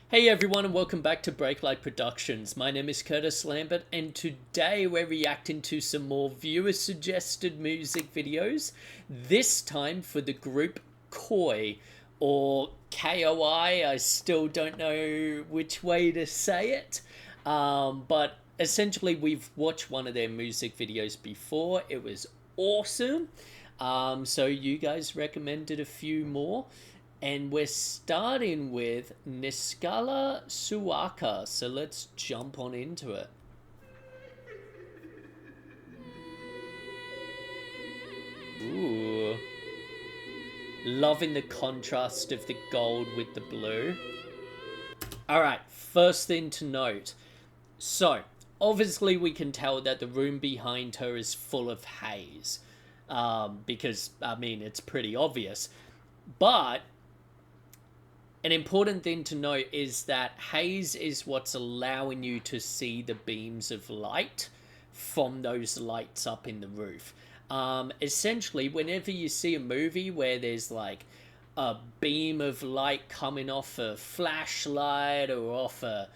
Hey everyone and welcome back to Breaklight Productions. My name is Curtis Lambert and today we're reacting to some more viewer suggested music videos. This time for the group K.O.I or K.O.I. I still don't know which way to say it. But essentially we've watched one of their music videos before. It was awesome. So you guys recommended a few more. And we're starting with Niskala Suaka, so let's jump on into it. Ooh. Loving the contrast of the gold with the blue. Alright, first thing to note. So, obviously we can tell that the room behind her is full of haze. Because, I mean, it's pretty obvious. But an important thing to note is that haze is what's allowing you to see the beams of light from those lights up in the roof. Essentially, whenever you see a movie where there's like a beam of light coming off a flashlight or off a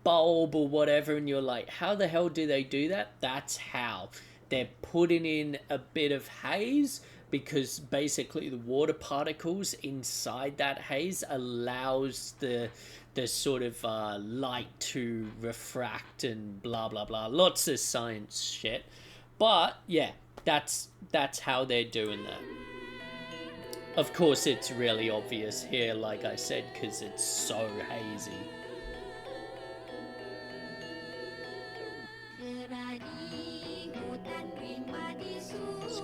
bulb or whatever, and you're like, how the hell do they do that? That's how. They're putting in a bit of haze because basically the water particles inside that haze allows the sort of light to refract and blah blah blah, lots of science shit. But yeah, that's how they're doing that. Of course it's really obvious here, like I said, because it's so hazy.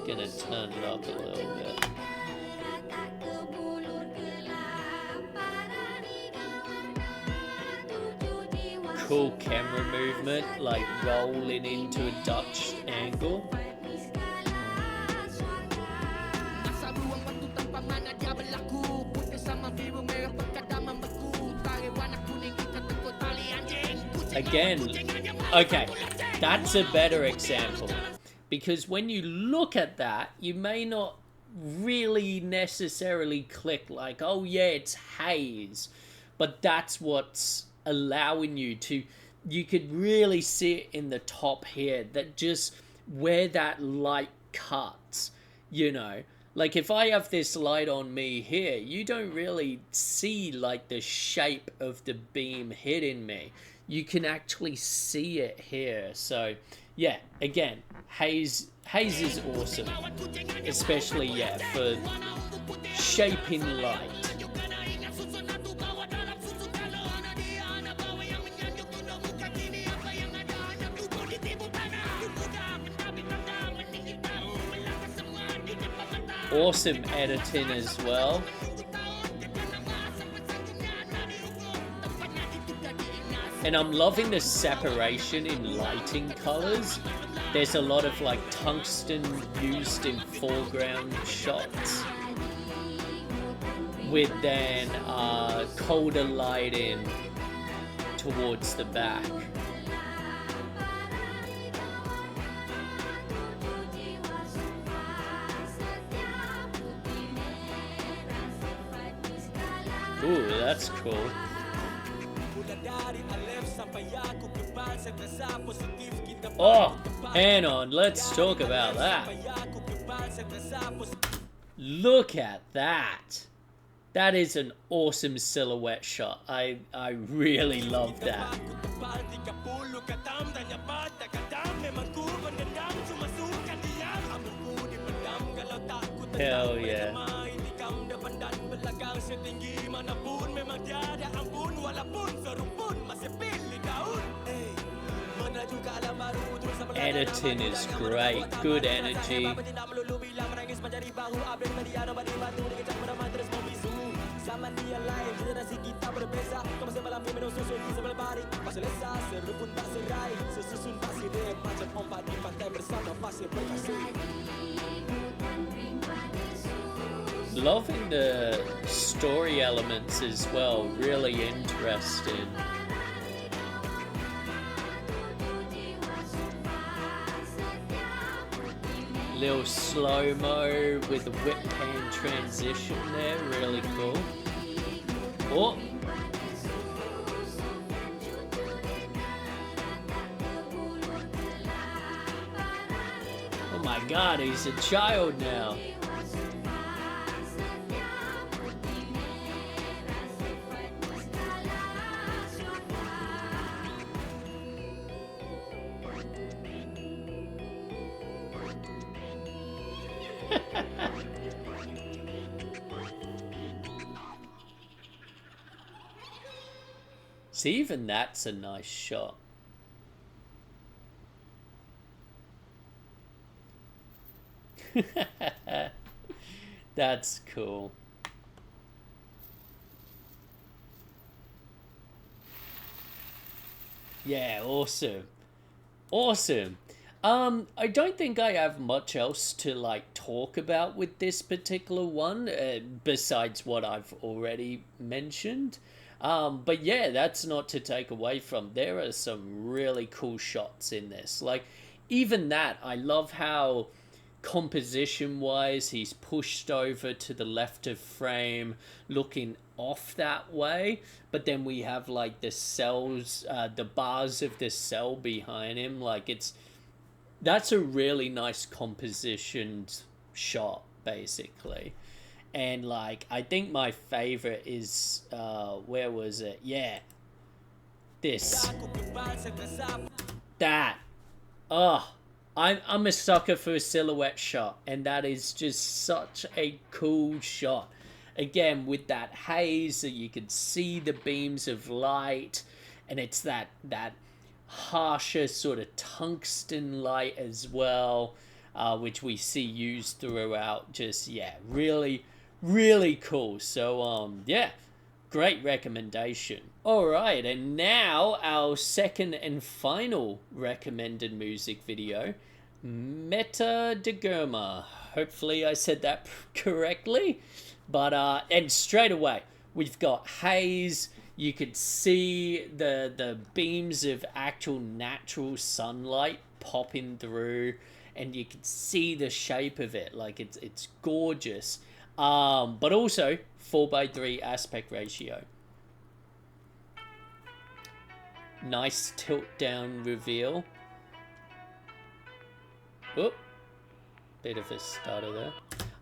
Gonna turn it up a little bit. Cool camera movement, like rolling into a Dutch angle. Again, okay, that's a better example. Because when you look at that, you may not really necessarily click like, oh yeah, it's haze. But that's what's allowing you to, you could really see it in the top here, that just where that light cuts, you know. Like if I have this light on me here, you don't really see like the shape of the beam hitting me. You can actually see it here. So yeah, again, haze is awesome, especially yeah for shaping light. Awesome editing as well. And I'm loving the separation in lighting colors. There's a lot of like tungsten used in foreground shots, with then colder lighting towards the back. Ooh, that's cool. Oh, hang on, let's talk about that. Look at that. That is an awesome silhouette shot. I really love that. Hell yeah. Editing is great, good energy. Loving the story elements as well, really interesting. Little slow-mo with the whip pan transition there, really cool. Oh, my god, he's a child now. See, even that's a nice shot. That's cool. Yeah, awesome. Awesome. I don't think I have much else to like talk about with this particular one, besides what I've already mentioned. But yeah, that's not to take away from. There are some really cool shots in this. Like, even that, I love how composition wise he's pushed over to the left of frame, looking off that way, but then we have like the cells, the bars of the cell behind him. Like, that's a really nice compositioned shot, basically. And like, I think my favorite is where was it? Yeah, this, that. Oh, I'm a sucker for a silhouette shot, and that is just such a cool shot. Again, with that haze, so you can see the beams of light, and it's that harsher sort of tungsten light as well, which we see used throughout. Just, yeah, really, really cool. So yeah, great recommendation. All right, and now our second and final recommended music video, Meta Dergama. Hopefully I said that correctly. But and straight away we've got haze. You could see the beams of actual natural sunlight popping through, and you can see the shape of it. Like, it's gorgeous. But also 4:3 aspect ratio. Nice tilt down reveal. Oop, bit of a stutter there.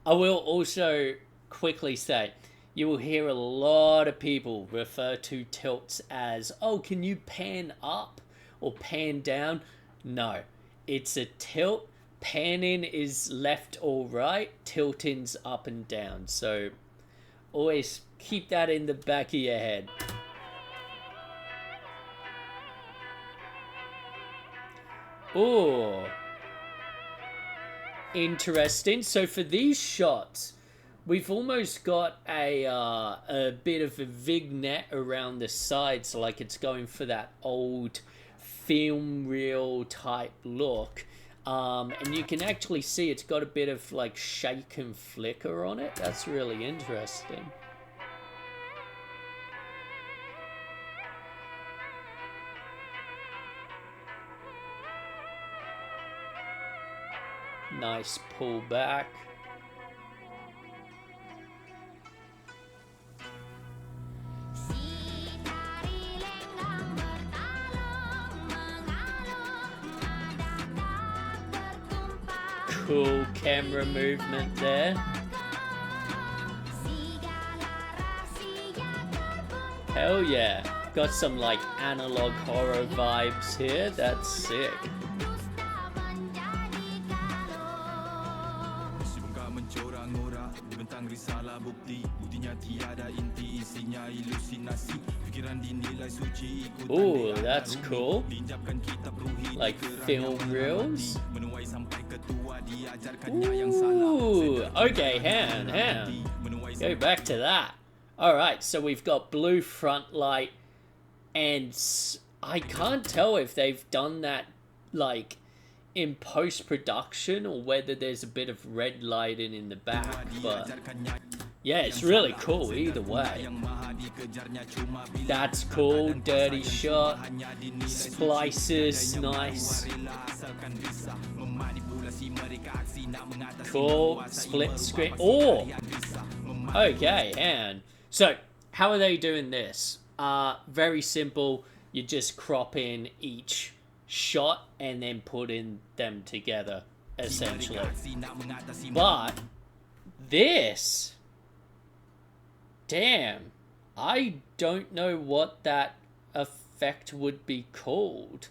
I will also quickly say, you will hear a lot of people refer to tilts as, oh, can you pan up or pan down? No, it's a tilt. Panning is left or right, tilting's up and down. So always keep that in the back of your head. Oh, interesting. So for these shots, we've almost got a bit of a vignette around the sides, like it's going for that old film reel type look. And you can actually see it's got a bit of like shake and flicker on it. That's really interesting. Nice pull back. Cool camera movement there. Hell yeah. Got some like analog horror vibes here. That's sick. Ooh, that's cool. Like film reels. Ooh, okay, hand. Go back to that. Alright, so we've got blue front light, and I can't tell if they've done that like in post-production or whether there's a bit of red lighting in the back, but yeah, it's really cool either way. That's cool. Dirty shot. Splices, nice. Cool. Split screen. Oh! Okay, and so how are they doing this? Very simple. You just crop in each shot and then put in them together. essentially. But this, damn, I don't know what that effect would be called.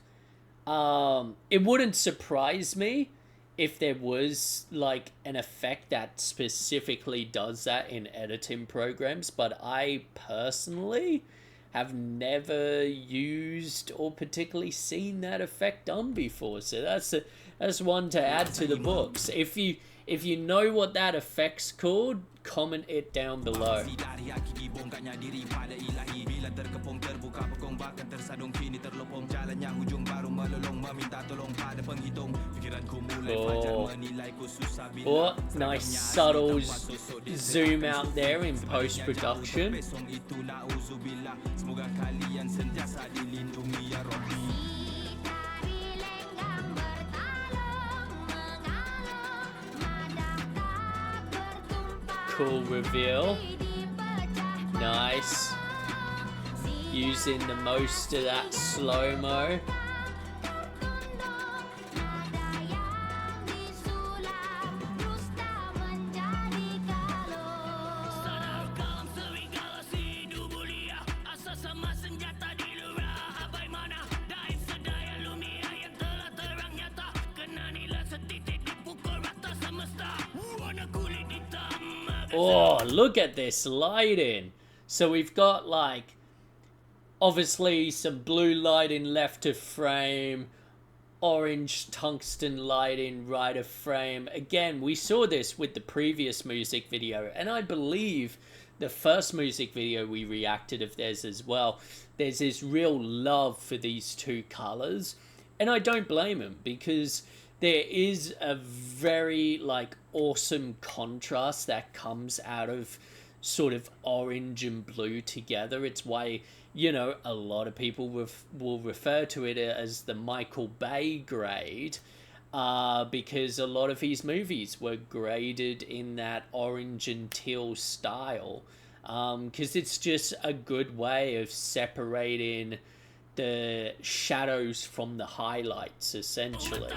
It wouldn't surprise me if there was like an effect that specifically does that in editing programs, but I personally have never used or particularly seen that effect done before. So that's one to add to the books. If you know what that effect's called, comment it down below. Oh, nice subtle zoom out there in post-production. Cool reveal. Nice. Using the most of that slow-mo. Oh, look at this lighting. So we've got like obviously some blue lighting left of frame, orange tungsten lighting right of frame. Again, we saw this with the previous music video, and I believe the first music video we reacted of theirs as well. There's this real love for these two colors, and I don't blame them, because there is a very like awesome contrast that comes out of sort of orange and blue together. It's why, you know, a lot of people will refer to it as the Michael Bay grade, because a lot of his movies were graded in that orange and teal style, because it's just a good way of separating the shadows from the highlights, essentially.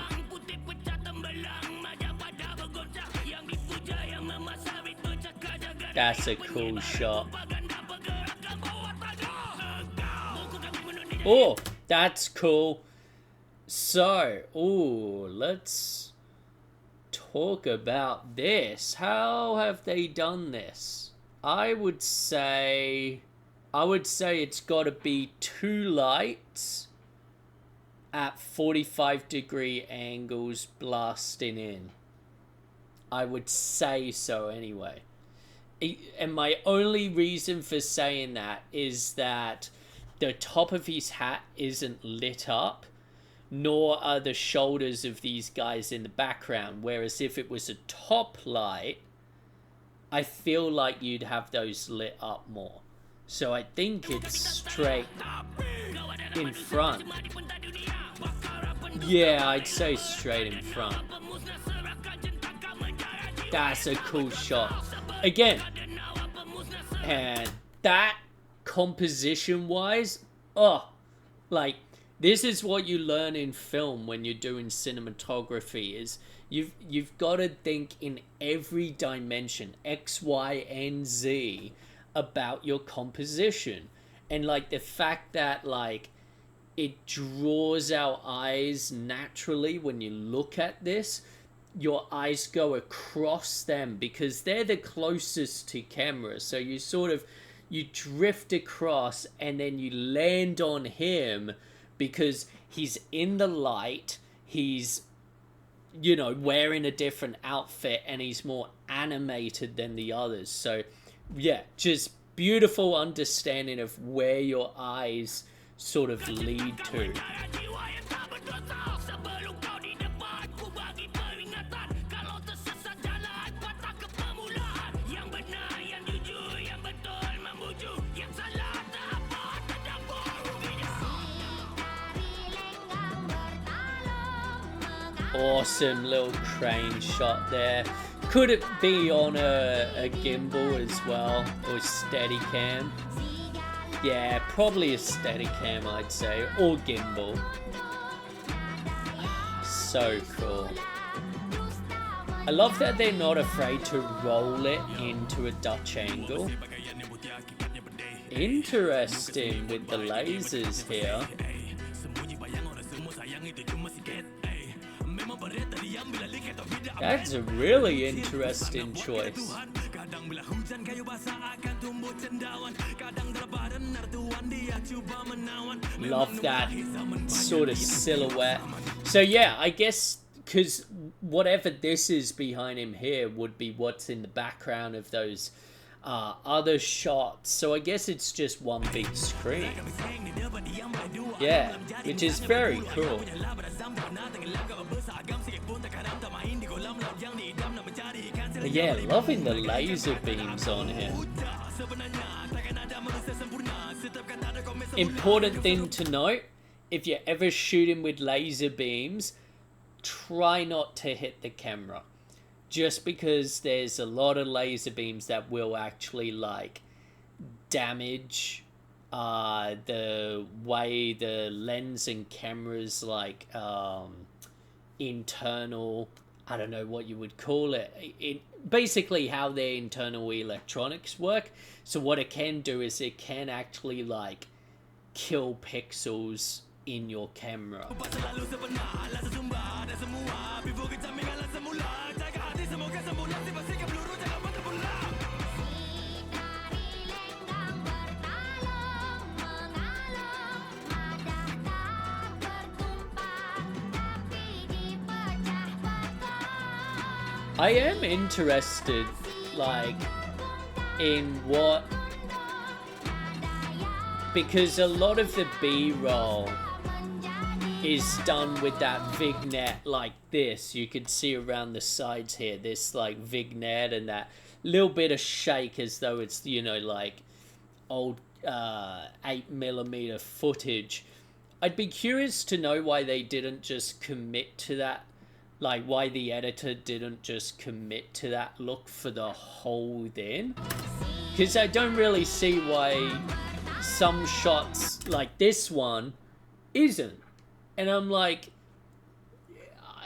That's a cool shot. Oh, that's cool. So, let's talk about this. How have they done this? I would say it's got to be two lights at 45-degree angles blasting in. I would say so anyway. And my only reason for saying that is that the top of his hat isn't lit up, nor are the shoulders of these guys in the background. Whereas if it was a top light, I feel like you'd have those lit up more. So I think it's straight in front. Yeah, I'd say straight in front. That's a cool shot. Again, and that composition wise, like, this is what you learn in film when you're doing cinematography, is you've got to think in every dimension, X, Y, and Z, about your composition. And like the fact that like it draws our eyes naturally when you look at this, your eyes go across them because they're the closest to camera. So you drift across and then you land on him because he's in the light, he's, you know, wearing a different outfit, and he's more animated than the others. So yeah, just beautiful understanding of where your eyes sort of lead to. Awesome little crane shot there. Could it be on a gimbal as well, or Steadicam? Yeah, probably a Steadicam, I'd say, or gimbal. So cool. I love that they're not afraid to roll it into a Dutch angle. Interesting with the lasers here. That's a really interesting choice. Love that sort of silhouette. So yeah, I guess because whatever this is behind him here would be what's in the background of those other shots. So I guess it's just one big screen. Yeah, which is very cool. But yeah, loving the laser beams on him. Important thing to note, if you're ever shooting with laser beams, try not to hit the camera. Just because there's a lot of laser beams that will actually like damage the way the lens and cameras like internal, I don't know what you would call it, basically how their internal electronics work. So what it can do is it can actually like kill pixels in your camera. I am interested, like, in what, because a lot of the B-roll is done with that vignette like this. You could see around the sides here, this like vignette and that little bit of shake as though it's, you know, like old 8mm footage. I'd be curious to know why they didn't just commit to that. Like, why the editor didn't just commit to that look for the whole thing. Because I don't really see why some shots, like this one, isn't. And I'm like,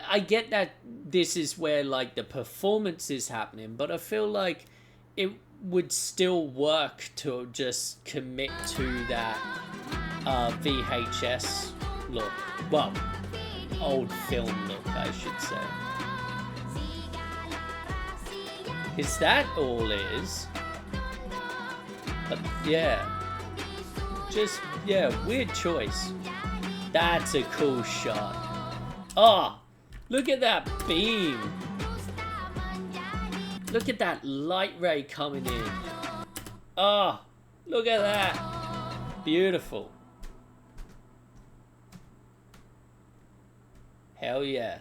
I get that this is where, like, the performance is happening, but I feel like it would still work to just commit to that VHS look. Well, old film look, I should say. Is that all is? But yeah, just, yeah, weird choice. That's a cool shot. Oh, look at that beam. Look at that light ray coming in. Oh, look at that. Beautiful. Hell yeah.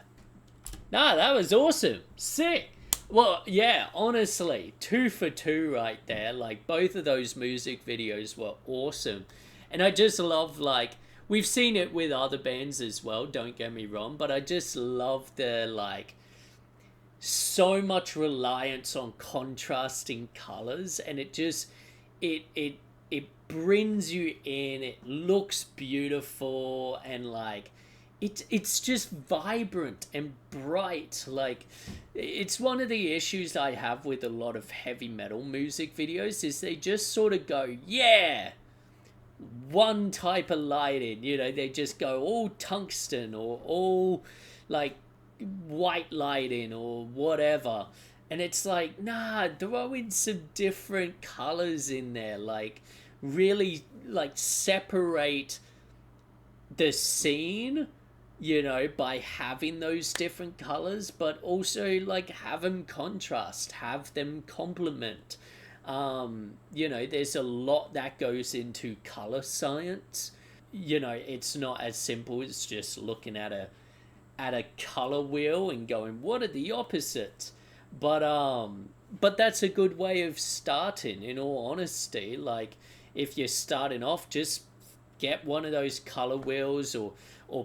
Nah, that was awesome. Sick. Well, yeah, honestly, 2 for 2 right there. Like, both of those music videos were awesome. And I just love, like, we've seen it with other bands as well, don't get me wrong, but I just love the, like, so much reliance on contrasting colors, and it just, it brings you in, it looks beautiful, and, like, it's just vibrant and bright. Like, it's one of the issues I have with a lot of heavy metal music videos is they just sort of go, yeah, one type of lighting, you know, they just go all tungsten or all like white lighting or whatever. And it's like, nah, throw in some different colors in there, like really like separate the scene, you know, by having those different colors, but also like have them contrast, have them complement. You know, there's a lot that goes into color science. You know, it's not as simple as just looking at a color wheel and going, what are the opposites? But that's a good way of starting, in all honesty. Like, if you're starting off, just get one of those color wheels or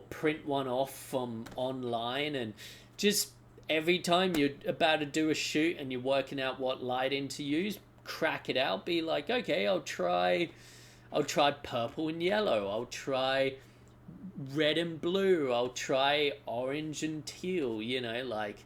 print one off from online, and just every time you're about to do a shoot and you're working out what lighting to use, crack it out, be like, okay, I'll try purple and yellow, I'll try red and blue, I'll try orange and teal, you know, like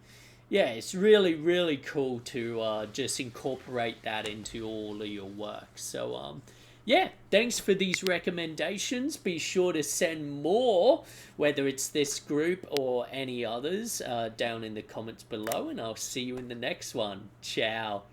Yeah, it's really, really cool to just incorporate that into all of your work. So, yeah, thanks for these recommendations. Be sure to send more, whether it's this group or any others, down in the comments below, and I'll see you in the next one. Ciao.